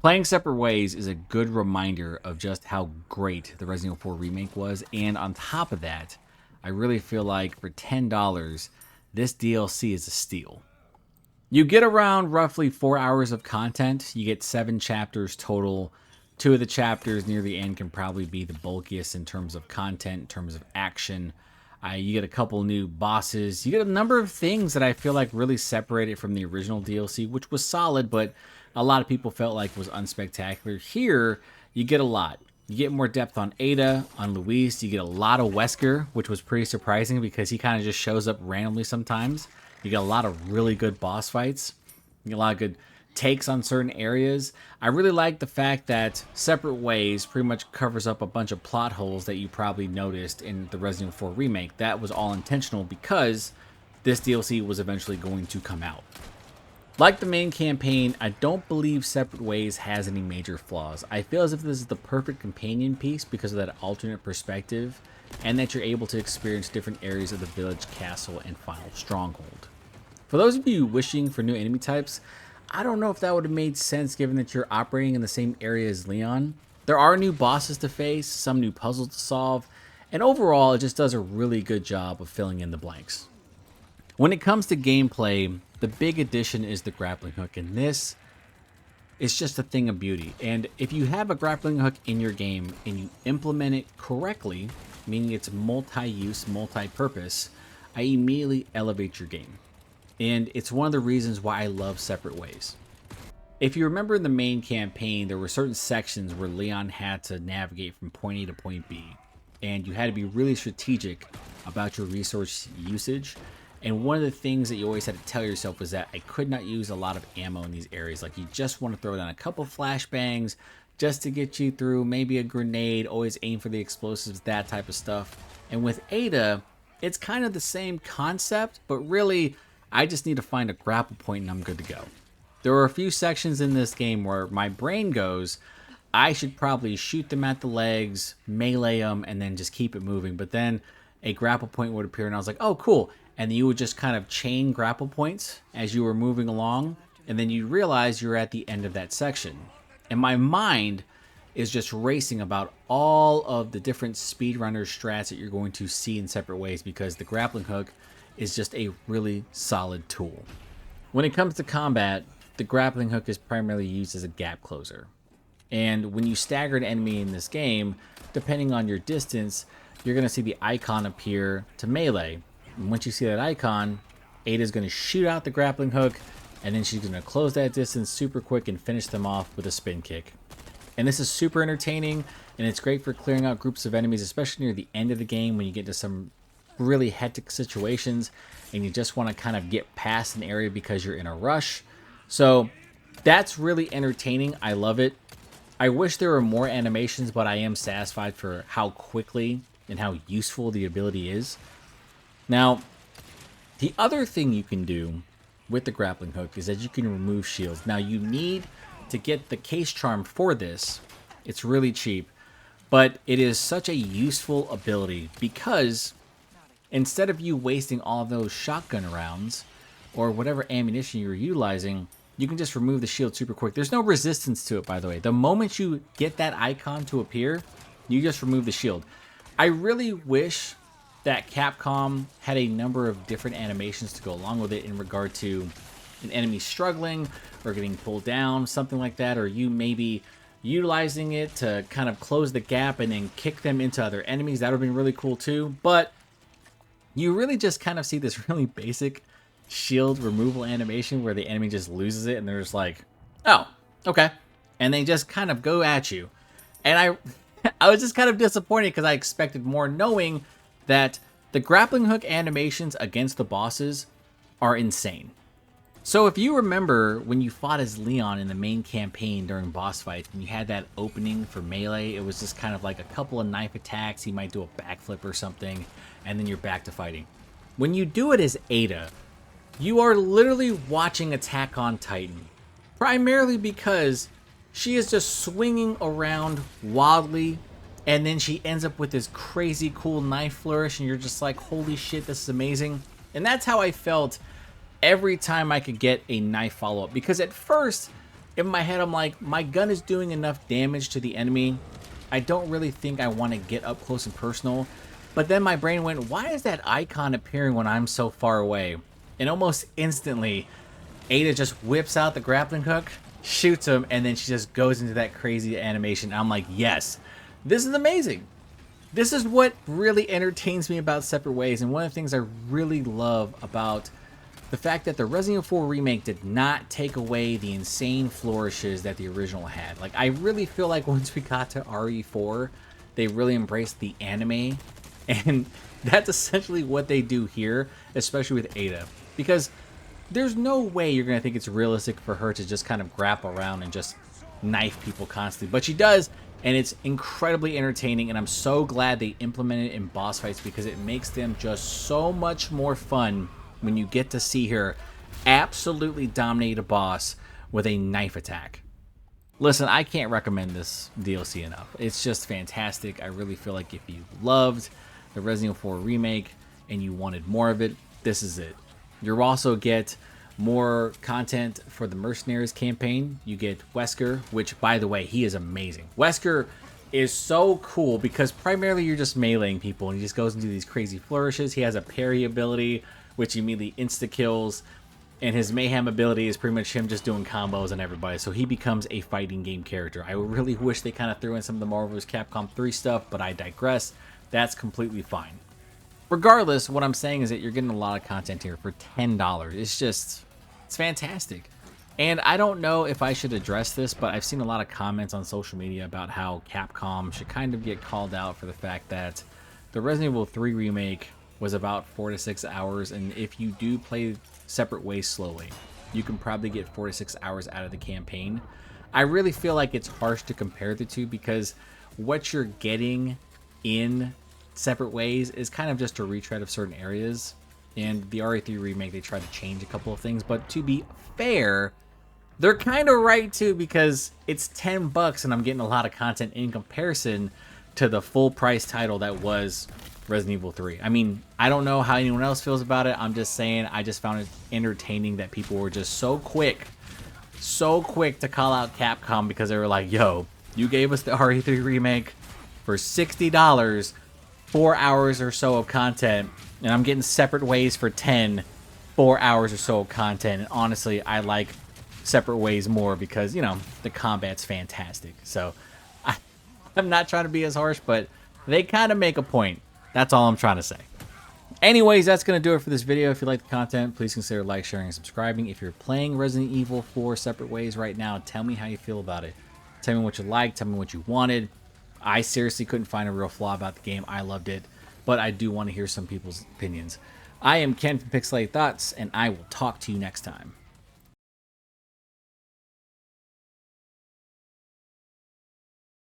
Playing Separate Ways is a good reminder of just how great the Resident Evil 4 remake was, and on top of that, I really feel like for $10, this DLC is a steal. You get around roughly 4 hours of content. You get 7 chapters total. 2 of the chapters near the end can probably be the bulkiest in terms of content, in terms of action. You get a couple new bosses. You get a number of things that I feel like really separate it from the original DLC, which was solid, but a lot of people felt like was unspectacular. Here, you get a lot. You get more depth on Ada, on Luis. You get a lot of Wesker, which was pretty surprising because he kind of just shows up randomly sometimes. You get a lot of really good boss fights. You get a lot of good takes on certain areas. I really like the fact that Separate Ways pretty much covers up a bunch of plot holes that you probably noticed in the Resident Evil 4 remake. That was all intentional because this DLC was eventually going to come out. Like the main campaign, I don't believe Separate Ways has any major flaws. I feel as if this is the perfect companion piece because of that alternate perspective and that you're able to experience different areas of the village, castle, and final stronghold. For those of you wishing for new enemy types, I don't know if that would have made sense given that you're operating in the same area as Leon. There are new bosses to face, some new puzzles to solve, and overall it just does a really good job of filling in the blanks. When it comes to gameplay, the big addition is the grappling hook, and this is just a thing of beauty. And if you have a grappling hook in your game and you implement it correctly, meaning it's multi-use, multi-purpose, I immediately elevate your game. And it's one of the reasons why I love Separate Ways. If you remember in the main campaign, there were certain sections where Leon had to navigate from point A to point B. And you had to be really strategic about your resource usage. And one of the things that you always had to tell yourself was that I could not use a lot of ammo in these areas. Like you just want to throw down a couple flashbangs just to get you through, maybe a grenade, always aim for the explosives, that type of stuff. And with Ada, it's kind of the same concept, but really I just need to find a grapple point and I'm good to go. There are a few sections in this game where my brain goes, I should probably shoot them at the legs, melee them, and then just keep it moving. But then a grapple point would appear and I was like, oh, cool. And you would just kind of chain grapple points as you were moving along. And then you realize you're at the end of that section. And my mind is just racing about all of the different speedrunner strats that you're going to see in Separate Ways because the grappling hook is just a really solid tool. When it comes to combat, the grappling hook is primarily used as a gap closer. And when you stagger an enemy in this game, depending on your distance, you're going to see the icon appear to melee. And once you see that icon, Ada's going to shoot out the grappling hook, and then she's going to close that distance super quick and finish them off with a spin kick. And this is super entertaining, and it's great for clearing out groups of enemies, especially near the end of the game when you get to some really hectic situations and you just want to kind of get past an area because you're in a rush. So that's really entertaining. I love it. I wish there were more animations, but I am satisfied for how quickly and how useful the ability is. Now, the other thing you can do with the grappling hook is that you can remove shields. Now, you need to get the case charm for this. It's really cheap, but it is such a useful ability because instead of you wasting all of those shotgun rounds or whatever ammunition you're utilizing, you can just remove the shield super quick. There's no resistance to it, by the way. The moment you get that icon to appear, you just remove the shield. I really wish that Capcom had a number of different animations to go along with it in regard to an enemy struggling or getting pulled down, something like that, or you maybe utilizing it to kind of close the gap and then kick them into other enemies. That would have been really cool too, but you really just kind of see this really basic shield removal animation where the enemy just loses it and they're just like, oh, okay. And they just kind of go at you. And I was just kind of disappointed because I expected more, knowing that the grappling hook animations against the bosses are insane. So if you remember when you fought as Leon in the main campaign during boss fights, and you had that opening for melee, it was just kind of like a couple of knife attacks, he might do a backflip or something, and then you're back to fighting. When you do it as Ada, you are literally watching Attack on Titan, primarily because she is just swinging around wildly, and then she ends up with this crazy cool knife flourish, and you're just like, holy shit, this is amazing. And that's how I felt every time I could get a knife follow-up, because at first in my head, I'm like, my gun is doing enough damage to the enemy. I don't really think I want to get up close and personal. But then my brain went, why is that icon appearing when I'm so far away? And almost instantly, Ada just whips out the grappling hook, shoots him, and then she just goes into that crazy animation. I'm like, yes, this is amazing. This is what really entertains me about Separate Ways, and one of the things I really love about the fact that the Resident Evil 4 remake did not take away the insane flourishes that the original had. Like, I really feel like once we got to RE4, they really embraced the anime, and that's essentially what they do here, especially with Ada. Because there's no way you're going to think it's realistic for her to just kind of grapple around and just knife people constantly. But she does, and it's incredibly entertaining, and I'm so glad they implemented it in boss fights because it makes them just so much more fun when you get to see her absolutely dominate a boss with a knife attack. Listen, I can't recommend this DLC enough. It's just fantastic. I really feel like if you loved the Resident Evil 4 remake and you wanted more of it, this is it. You'll also get more content for the Mercenaries campaign. You get Wesker, which, by the way, he is amazing. Wesker is so cool because primarily you're just meleeing people and he just goes into these crazy flourishes. He has a parry ability, which immediately insta-kills, and his mayhem ability is pretty much him just doing combos on everybody, so he becomes a fighting game character. I really wish they kind of threw in some of the Marvel vs. Capcom 3 stuff, but I digress. That's completely fine. Regardless, what I'm saying is that you're getting a lot of content here for $10. It's fantastic. And I don't know if I should address this, but I've seen a lot of comments on social media about how Capcom should kind of get called out for the fact that the Resident Evil 3 remake was about 4 to 6 hours, and if you do play Separate Ways slowly, you can probably get 4 to 6 hours out of the campaign. I really feel like it's harsh to compare the two because what you're getting in Separate Ways is kind of just a retread of certain areas, and the RE3 remake, they try to change a couple of things, but to be fair, they're kind of right too because it's $10 and I'm getting a lot of content in comparison to the full price title that was Resident Evil 3. I mean, I don't know how anyone else feels about it. I'm just saying I just found it entertaining that people were just so quick to call out Capcom because they were like, yo, you gave us the RE3 remake for $60, 4 hours or so of content, and I'm getting Separate Ways for 10, 4 hours or so of content. And honestly, I like Separate Ways more because, you know, the combat's fantastic. So I'm not trying to be as harsh, but they kind of make a point. That's all I'm trying to say. Anyways, that's going to do it for this video. If you like the content, please consider like, sharing, and subscribing. If you're playing Resident Evil 4 Separate Ways right now, tell me how you feel about it. Tell me what you liked. Tell me what you wanted. I seriously couldn't find a real flaw about the game. I loved it, but I do want to hear some people's opinions. I am Ken from Pixelated Thoughts, and I will talk to you next time.